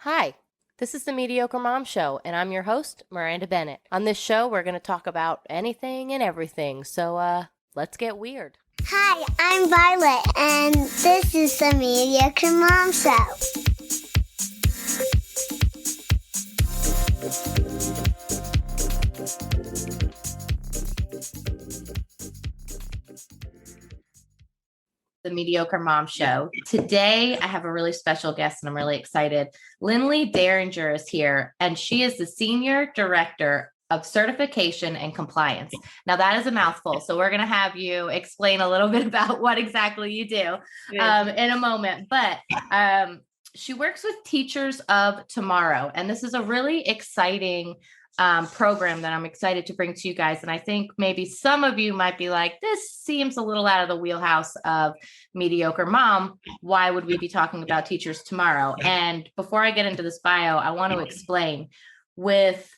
Hi, this is the Mediocre Mom Show, and I'm your host, Miranda Bennett. On this show, we're going to talk about anything and everything, so let's get weird. Hi, I'm Violet, and this is the Mediocre Mom Show. The Mediocre Mom Show. Today, I have a really special guest, and I'm really excited. Linley Dieringer is here, and she is the Senior Director of Certification and Compliance. Now, that is a mouthful, so we're going to have you explain a little bit about what exactly you do in a moment. But she works with Teachers of Tomorrow, and this is a really exciting program that I'm excited to bring to you guys. And I think maybe some of you might be like, this seems a little out of the wheelhouse of Mediocre Mom. Why would we be talking about Teachers Tomorrow? And before I get into this bio, I want to explain with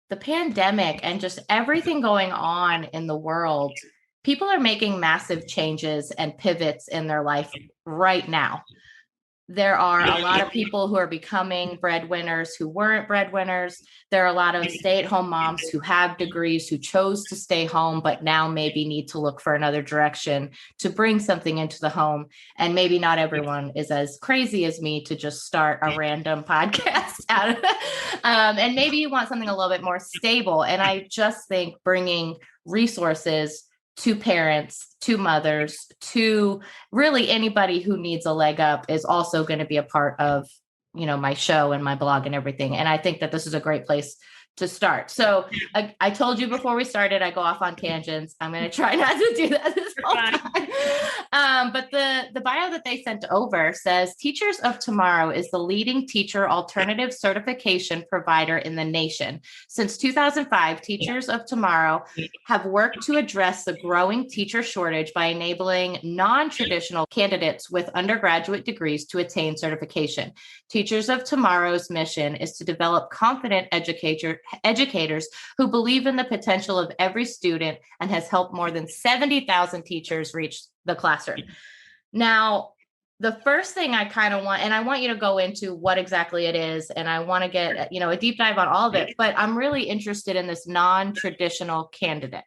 the pandemic and just everything going on in the world, people are making massive changes and pivots in their life right now. There are a lot of people who are becoming breadwinners who weren't breadwinners. There are a lot of stay-at-home moms who have degrees who chose to stay home, but now maybe need to look for another direction to bring something into the home. And maybe not everyone is as crazy as me to just start a random podcast out of and maybe you want something a little bit more stable. And I just think bringing resources to parents, to mothers, to really anybody who needs a leg up is also going to be a part of, my show and my blog and everything. And I think that this is a great place to start. So I told you before we started, I go off on tangents. I'm going to try not to do that this whole time. But the bio that they sent over says Teachers of Tomorrow is the leading teacher alternative certification provider in the nation. Since 2005, Teachers of Tomorrow have worked to address the growing teacher shortage by enabling non-traditional candidates with undergraduate degrees to attain certification. Teachers of Tomorrow's mission is to develop confident educators who believe in the potential of every student and has helped more than 70,000 teachers reach the classroom. Now, the first thing I kind of want, and I want you to go into what exactly it is, and I want to get, a deep dive on all of it, but I'm really interested in this non-traditional candidate.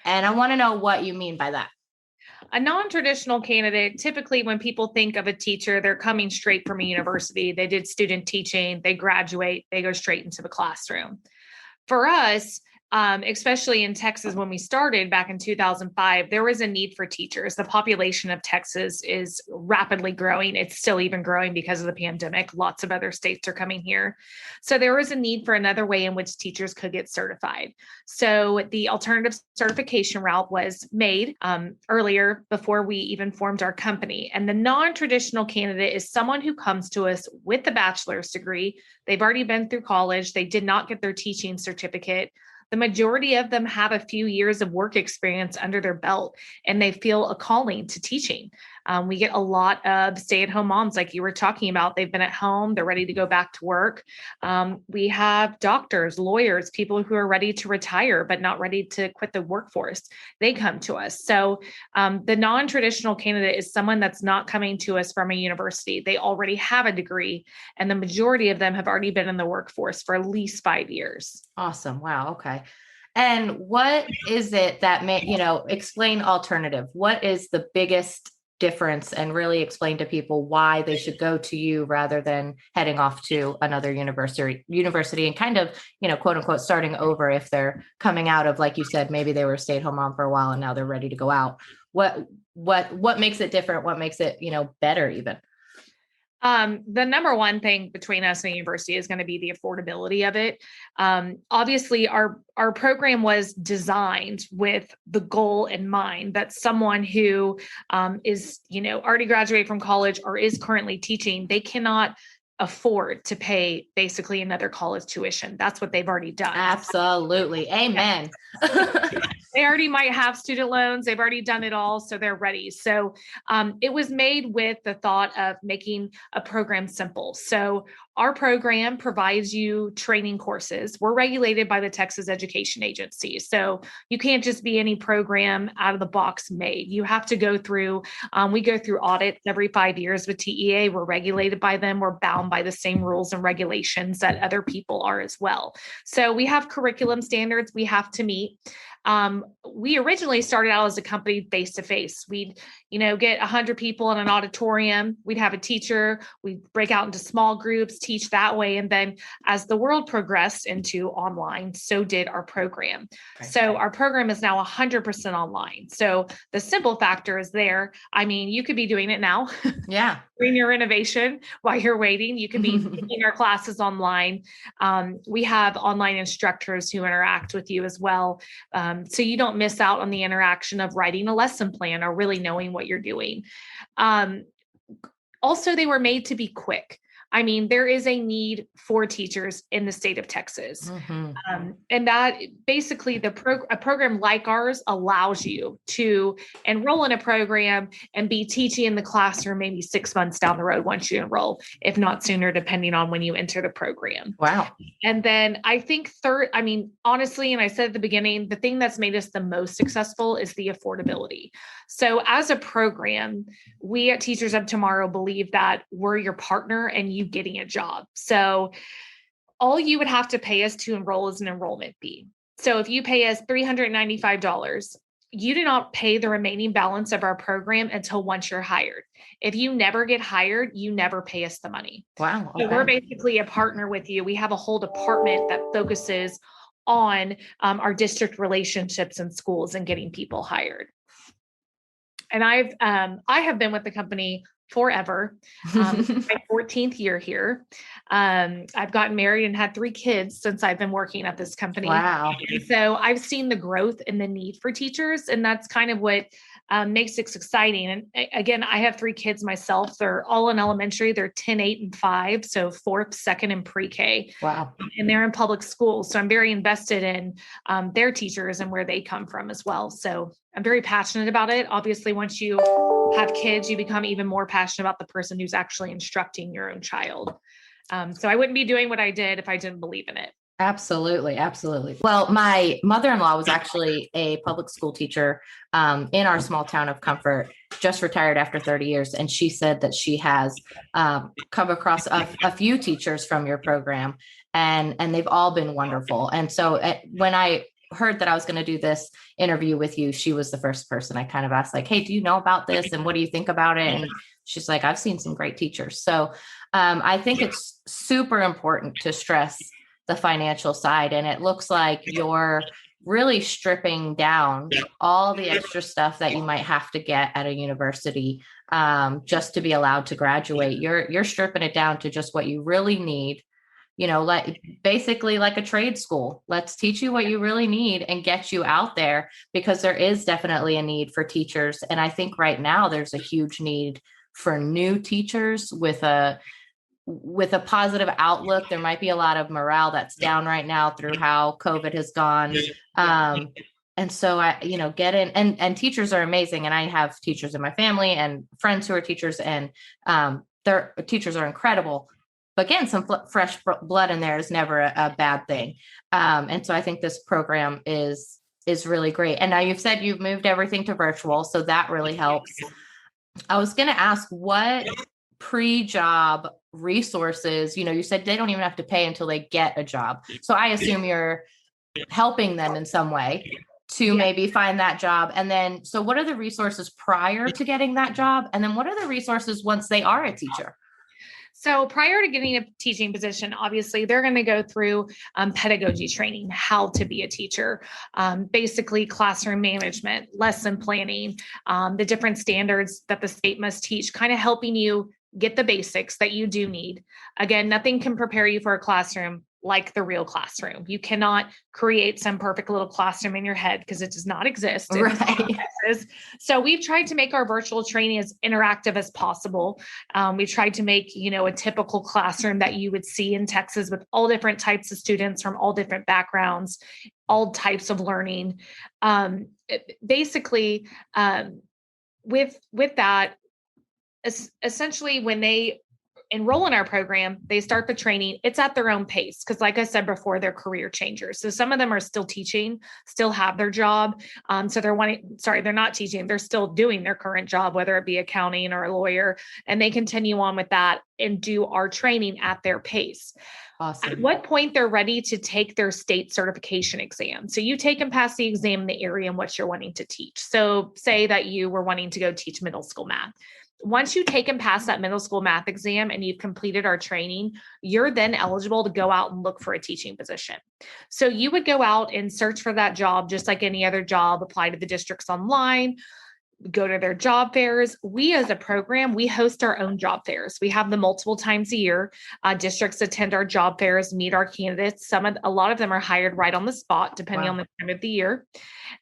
And I want to know what you mean by that. A non-traditional candidate, typically when people think of a teacher, they're coming straight from a university. They did student teaching, they graduate, they go straight into the classroom. For us, especially in Texas, when we started back in 2005, there was a need for teachers. The population of Texas is rapidly growing. It's still even growing because of the pandemic. Lots of other states are coming here. So there was a need for another way in which teachers could get certified. So the alternative certification route was made earlier before we even formed our company. And the non-traditional candidate is someone who comes to us with a bachelor's degree. They've already been through college. They did not get their teaching certificate. The majority of them have a few years of work experience under their belt, and they feel a calling to teaching. We get a lot of stay-at-home moms, like you were talking about. They've been at home. They're ready to go back to work. We have doctors, lawyers, people who are ready to retire, but not ready to quit the workforce. They come to us. So the non-traditional candidate is someone that's not coming to us from a university. They already have a degree, and the majority of them have already been in the workforce for at least 5 years. Awesome. Wow. Okay. And what is it that explain alternative? What is the biggest difference, and really explain to people why they should go to you rather than heading off to another university and kind of, quote unquote, starting over if they're coming out of, like you said, maybe they were a stay-at-home mom for a while and now they're ready to go out. What makes it different? What makes it, better even? The number one thing between us and the university is going to be the affordability of it. Obviously, our program was designed with the goal in mind that someone who is, already graduated from college or is currently teaching, they cannot afford to pay basically another college tuition. That's what they've already done. Absolutely. Amen. They already might have student loans. They've already done it all. So they're ready. So it was made with the thought of making a program simple. So our program provides you training courses. We're regulated by the Texas Education Agency. So you can't just be any program out of the box made. You have to go through, we go through audits every 5 years with TEA. We're regulated by them. We're bound by the same rules and regulations that other people are as well. So we have curriculum standards we have to meet. We originally started out as a company face-to-face. We'd, get 100 people in an auditorium. We'd have a teacher. We'd break out into small groups, teach that way. And then as the world progressed into online, so did our program. Okay. So our program is now 100% online. So the simple factor is there. I mean, you could be doing it now. Yeah. Bring your innovation while you're waiting. You can be taking our classes online. We have online instructors who interact with you as well. So you don't miss out on the interaction of writing a lesson plan or really knowing what you're doing. Also, they were made to be quick. I mean, there is a need for teachers in the state of Texas. Mm-hmm. And that basically a program like ours allows you to enroll in a program and be teaching in the classroom maybe 6 months down the road once you enroll, if not sooner, depending on when you enter the program. Wow. And then I think honestly, and I said at the beginning, the thing that's made us the most successful is the affordability. So as a program, we at Teachers of Tomorrow believe that we're your partner and you getting a job. So all you would have to pay us to enroll is an enrollment fee. So if you pay us $395, you do not pay the remaining balance of our program until once you're hired. If you never get hired, you never pay us the money. Wow. Okay. So we're basically a partner with you. We have a whole department that focuses on our district relationships in schools and getting people hired. And I have been with the company forever. My 14th year here. I've gotten married and had 3 kids since I've been working at this company. Wow. And so I've seen the growth and the need for teachers. And that's kind of what makes it exciting. And again, I have 3 kids myself. They're all in elementary. They're 10, 8, and 5. So 4th, 2nd, and pre-K. Wow. And they're in public schools. So I'm very invested in their teachers and where they come from as well. So I'm very passionate about it. Obviously, once you have kids, you become even more passionate about the person who's actually instructing your own child. So I wouldn't be doing what I did if I didn't believe in it. Absolutely. Absolutely. Well, my mother-in-law was actually a public school teacher in our small town of Comfort, just retired after 30 years. And she said that she has come across a few teachers from your program and they've all been wonderful. And so when I heard that I was going to do this interview with you, she was the first person I kind of asked, like, hey, do you know about this? And what do you think about it? And she's like, I've seen some great teachers. So I think it's super important to stress the financial side. And it looks like you're really stripping down all the extra stuff that you might have to get at a university just to be allowed to graduate. You're stripping it down to just what you really need. Like basically like a trade school. Let's teach you what you really need and get you out there, because there is definitely a need for teachers. And I think right now there's a huge need for new teachers with a positive outlook. There might be a lot of morale that's down right now through how COVID has gone. And so I, get in and teachers are amazing. And I have teachers in my family and friends who are teachers, and their teachers are incredible. But again, some fresh blood in there is never a bad thing. And so I think this program is really great. And now you've said you've moved everything to virtual, so that really helps. I was going to ask, what pre-job resources, you said they don't even have to pay until they get a job. So I assume you're helping them in some way to maybe find that job. And then, so what are the resources prior to getting that job? And then what are the resources once they are a teacher? So prior to getting a teaching position, obviously they're going to go through pedagogy training, how to be a teacher, basically classroom management, lesson planning, the different standards that the state must teach, kind of helping you get the basics that you do need. Again, nothing can prepare you for a classroom like the real classroom. You cannot create some perfect little classroom in your head because it does not exist. Right. So we've tried to make our virtual training as interactive as possible. We've tried to make, a typical classroom that you would see in Texas with all different types of students from all different backgrounds, all types of learning. Basically, with that, essentially when they enroll in our program, they start the training. It's at their own pace. Cause like I said before, they're career changers. So some of them are still teaching, still have their job. So they're not teaching. They're still doing their current job, whether it be accounting or a lawyer, and they continue on with that and do our training at their pace. Awesome. At what point they're ready to take their state certification exam. So you take and pass the exam in the area in which you're wanting to teach. So say that you were wanting to go teach middle school math. Once you take and pass that middle school math exam and you've completed our training, you're then eligible to go out and look for a teaching position. So you would go out and search for that job, just like any other job, apply to the districts online, go to their job fairs. We as a program, we host our own job fairs. We have them multiple times a year. Districts attend our job fairs, meet our candidates. A lot of them are hired right on the spot, depending on the time of the year.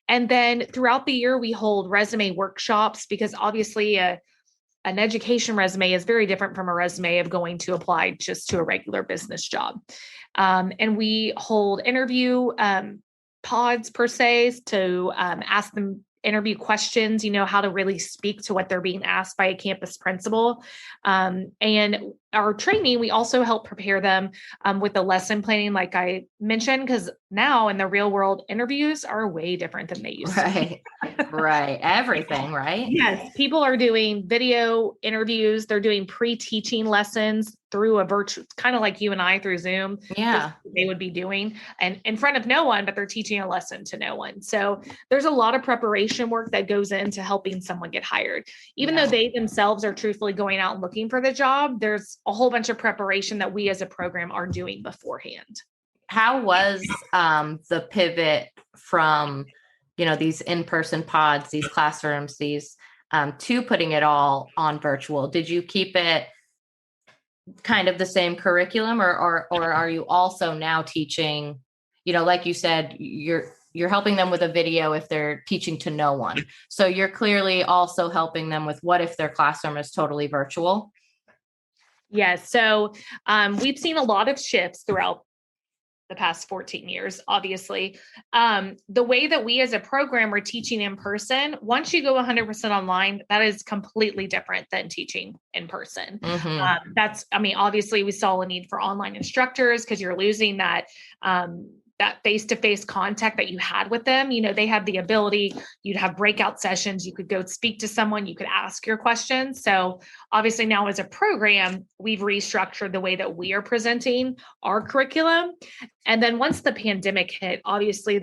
And then throughout the year, we hold resume workshops because obviously an education resume is very different from a resume of going to apply just to a regular business job. And we hold interview pods per se to ask them interview questions, how to really speak to what they're being asked by a campus principal. And our training, we also help prepare them with the lesson planning, like I mentioned, because now in the real world, interviews are way different than they used to be. Right. Everything, right? Yes. People are doing video interviews. They're doing pre-teaching lessons through a virtual, kind of like you and I through Zoom. Yeah. They would be doing and in front of no one, but they're teaching a lesson to no one. So there's a lot of preparation work that goes into helping someone get hired. Even though they themselves are truthfully going out and looking for the job, there's a whole bunch of preparation that we as a program are doing beforehand. How was the pivot from, these in-person pods, these classrooms, these to putting it all on virtual? Did you keep it kind of the same curriculum or are you also now teaching, like you said, you're helping them with a video if they're teaching to no one. So you're clearly also helping them with what if their classroom is totally virtual? Yes. So we've seen a lot of shifts throughout the past 14 years, obviously. The way that we as a program are teaching in person, once you go 100% online, that is completely different than teaching in person. Mm-hmm. Obviously we saw a need for online instructors because you're losing that face-to-face contact that you had with them. They had the ability, you'd have breakout sessions, you could go speak to someone, you could ask your questions. So obviously now as a program, we've restructured the way that we are presenting our curriculum. And then once the pandemic hit, obviously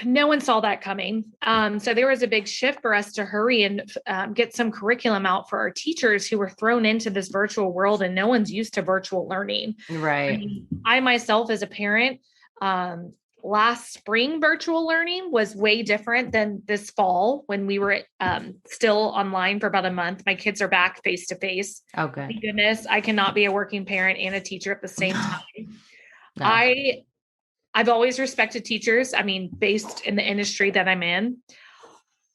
no one saw that coming. So there was a big shift for us to hurry and get some curriculum out for our teachers who were thrown into this virtual world and no one's used to virtual learning. Right. I myself as a parent, last spring virtual learning was way different than this fall when we were still online for about a month. My kids are back face to face. Okay. Thank goodness. I cannot be a working parent and a teacher at the same time. No. I've always respected teachers. Based in the industry that I'm in.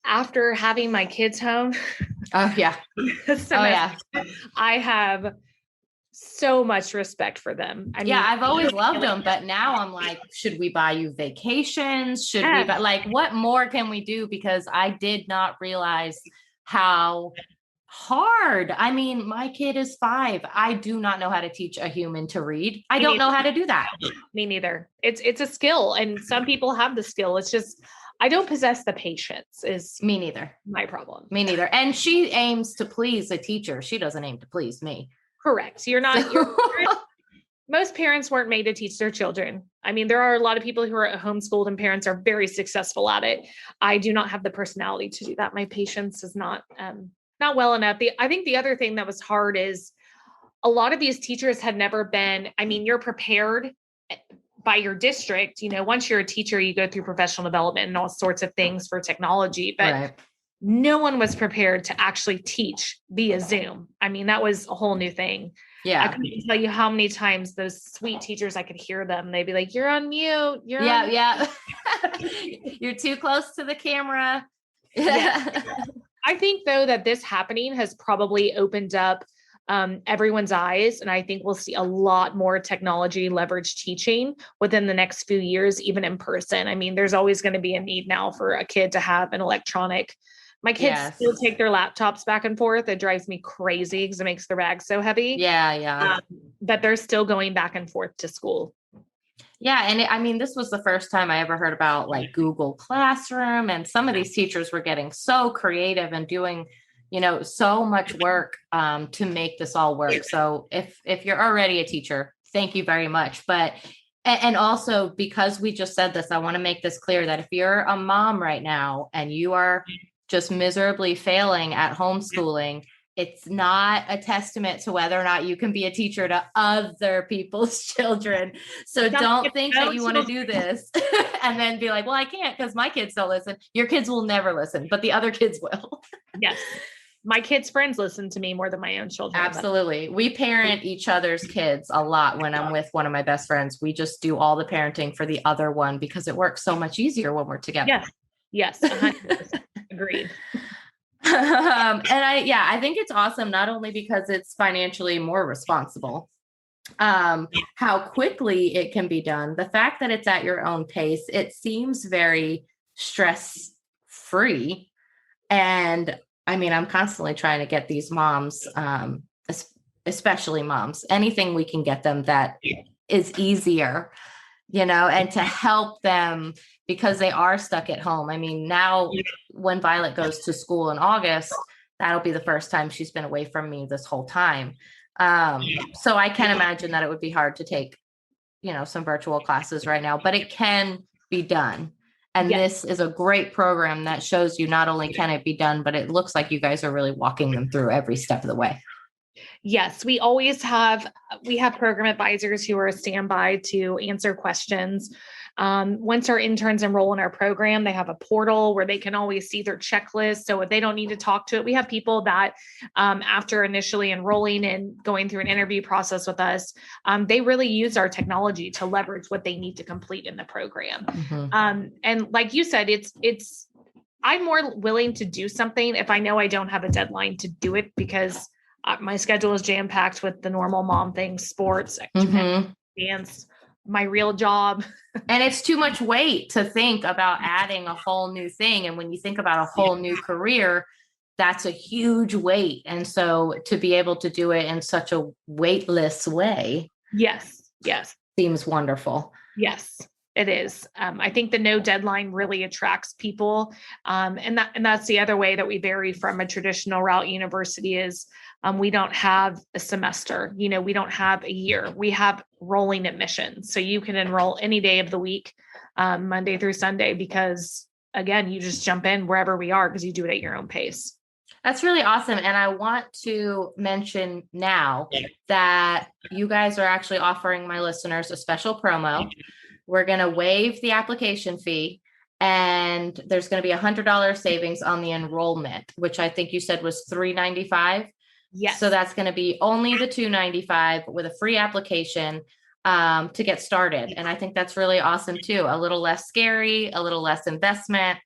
After having my kids home, I have so much respect for them. I've always loved them, but now I'm like, should we buy you vacations? Should we buy, what more can we do? Because I did not realize how hard. My kid is 5. I do not know how to teach a human to read. I don't know how to do that. Me neither. It's a skill and some people have the skill. It's just, I don't possess the patience is me neither. My problem. Me neither. And she aims to please a teacher. She doesn't aim to please me. Correct. Most parents weren't made to teach their children. There are a lot of people who are homeschooled and parents are very successful at it. I do not have the personality to do that. My patience is not well enough. I think the other thing that was hard is a lot of these teachers had never been, you're prepared by your district. Once you're a teacher, you go through professional development and all sorts of things for technology, but no one was prepared to actually teach via Zoom. That was a whole new thing. Yeah. I couldn't tell you how many times those sweet teachers, I could hear them. They'd be like, you're on mute. Yeah. You're too close to the camera. Yeah. I think though that this happening has probably opened up everyone's eyes. And I think we'll see a lot more technology leverage teaching within the next few years, even in person. There's always going to be a need now for a kid to have an electronic My kids Yes. still take their laptops back and forth. It drives me crazy because it makes their bags so heavy. Yeah. But they're still going back and forth to school. Yeah. And I mean, this was the first time I ever heard about like Google Classroom, and some of these teachers were getting so creative and doing, so much work to make this all work. So if you're already a teacher, thank you very much. But, and also because we just said this, I want to make this clear that if you're a mom right now and you are just miserably failing at homeschooling, it's not a testament to whether or not you can be a teacher to other people's children. So don't think that you want to do this and then be like, well, I can't because my kids don't listen. Your kids will never listen, but the other kids will. Yes. My kids' friends listen to me more than my own children. Absolutely. We parent each other's kids a lot. When I'm with one of my best friends, we just do all the parenting for the other one because it works so much easier when we're together. Yes. 100%. Agreed. I think it's awesome, not only because it's financially more responsible, how quickly it can be done. The fact that it's at your own pace, it seems very stress free. And I mean, I'm constantly trying to get these moms, especially moms, anything we can get them that is easier, and to help them because they are stuck at home. I mean, now when Violet goes to school in August, that'll be the first time she's been away from me this whole time. So I can imagine that it would be hard to take, some virtual classes right now, but it can be done. And this is a great program that shows you not only can it be done, but it looks like you guys are really walking them through every step of the way. Yes, we have program advisors who are a standby to answer questions. Once our interns enroll in our program, they have a portal where they can always see their checklist. So if they don't need to talk to it, we have people that after initially enrolling and going through an interview process with us, they really use our technology to leverage what they need to complete in the program. Mm-hmm. And like you said, I'm more willing to do something if I know I don't have a deadline to do it because my schedule is jam-packed with the normal mom things, sports, dance, my real job. And it's too much weight to think about adding a whole new thing. And when you think about a whole new career, that's a huge weight. And so to be able to do it in such a weightless way. Yes. Seems wonderful. Yes, it is. I think the no deadline really attracts people. And that's the other way that we vary from a traditional route university is we don't have a semester, we don't have a year. We have rolling admissions. So you can enroll any day of the week, Monday through Sunday, because again, you just jump in wherever we are because you do it at your own pace. That's really awesome. And I want to mention now that you guys are actually offering my listeners a special promo. We're going to waive the application fee, and there's going to be $100 savings on the enrollment, which I think you said was $395. Yes. So that's going to be only the $295 with a free application to get started. And I think that's really awesome too. A little less scary, a little less investment.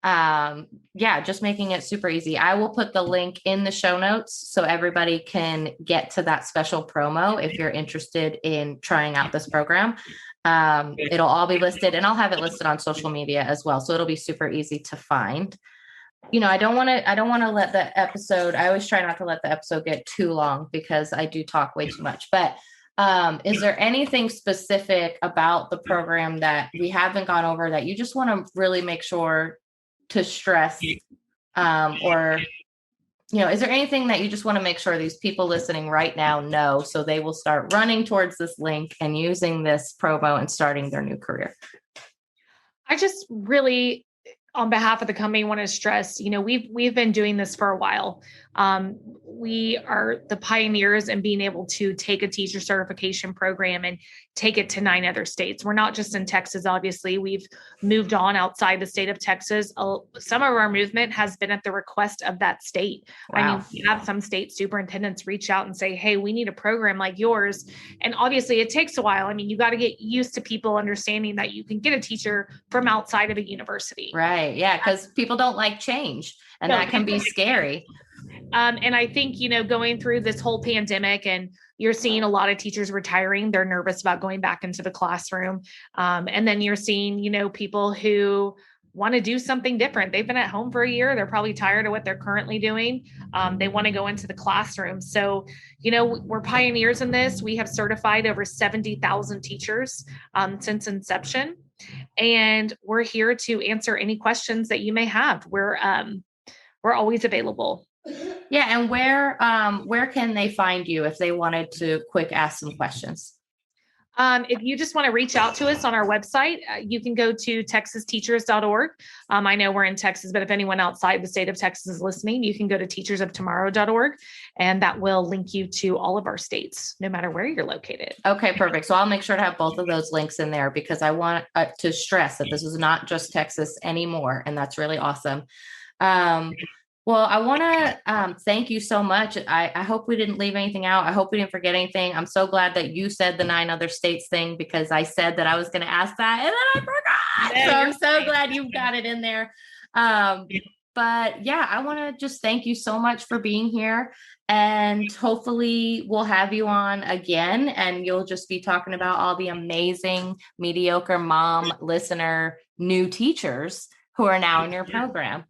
Just making it super easy. I will put the link in the show notes so everybody can get to that special promo if you're interested in trying out this program. It'll all be listed, and I'll have it listed on social media as well. So it'll be super easy to find. I don't want to let the episode, I always try not to let the episode get too long because I do talk way too much, but is there anything specific about the program that we haven't gone over that you just want to really make sure to stress, is there anything that you just want to make sure these people listening right now know so they will start running towards this link and using this promo and starting their new career? I just really, on behalf of the company, want to stress, we've been doing this for a while. We are the pioneers in being able to take a teacher certification program and take it to 9 other states. We're not just in Texas, obviously. We've moved on outside the state of Texas. Some of our movement has been at the request of that state. Wow. I mean, we have some state superintendents reach out and say, hey, we need a program like yours. And obviously it takes a while. I mean, you got to get used to people understanding that you can get a teacher from outside of a university. Right. Yeah. Because people don't like change, and that can be scary. And I think, going through this whole pandemic and you're seeing a lot of teachers retiring, they're nervous about going back into the classroom. And then you're seeing, people who want to do something different. They've been at home for a year. They're probably tired of what they're currently doing. They want to go into the classroom. So, we're pioneers in this. We have certified over 70,000 teachers since inception. And we're here to answer any questions that you may have. We're always available. Yeah. And where can they find you if they wanted to quick ask some questions? If you just want to reach out to us on our website, you can go to texasteachers.org. I know we're in Texas, but if anyone outside the state of Texas is listening, you can go to teachersoftomorrow.org, and that will link you to all of our states, no matter where you're located. Okay, perfect. So I'll make sure to have both of those links in there because I want to stress that this is not just Texas anymore. And that's really awesome. Well, I want to thank you so much. I hope we didn't leave anything out. I hope we didn't forget anything. I'm so glad that you said the 9 other states thing because I said that I was going to ask that and then I forgot. Yeah, so I'm so glad you've got it in there. But yeah, I want to just thank you so much for being here. And hopefully we'll have you on again and you'll just be talking about all the amazing mediocre mom listener new teachers who are now in your program.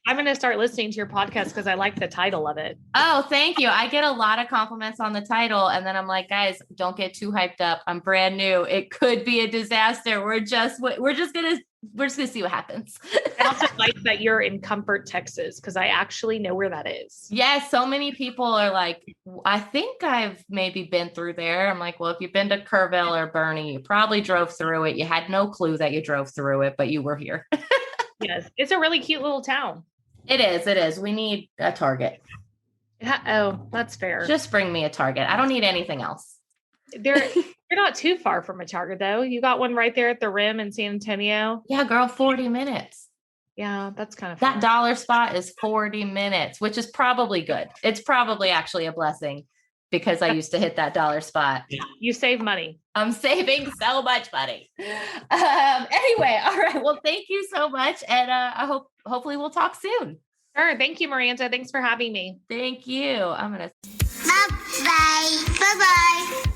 I'm going to start listening to your podcast because I like the title of it. Oh, thank you. I get a lot of compliments on the title. And then I'm like, guys, don't get too hyped up. I'm brand new. It could be a disaster. We're just going to see what happens. I also like that you're in Comfort, Texas, because I actually know where that is. Yes. So many people are like, I think I've maybe been through there. I'm like, well, if you've been to Kerrville or Bernie, you probably drove through it. You had no clue that you drove through it, but you were here. Yes. It's a really cute little town. It is. We need a Target. Oh, that's fair. Just bring me a Target. I don't need anything else. You're not too far from a Target, though. You got one right there at the Rim in San Antonio. Yeah, girl, 40 minutes. Yeah, that's kind of that fun. dollar spot is 40 minutes, which is probably good. It's probably actually a blessing because I used to hit that dollar spot. You save money. I'm saving so much money. Anyway, all right. Well, thank you so much. And hopefully we'll talk soon. Sure. Thank you, Miranda. Thanks for having me. Thank you. I'm going to. Bye-bye. Bye-bye.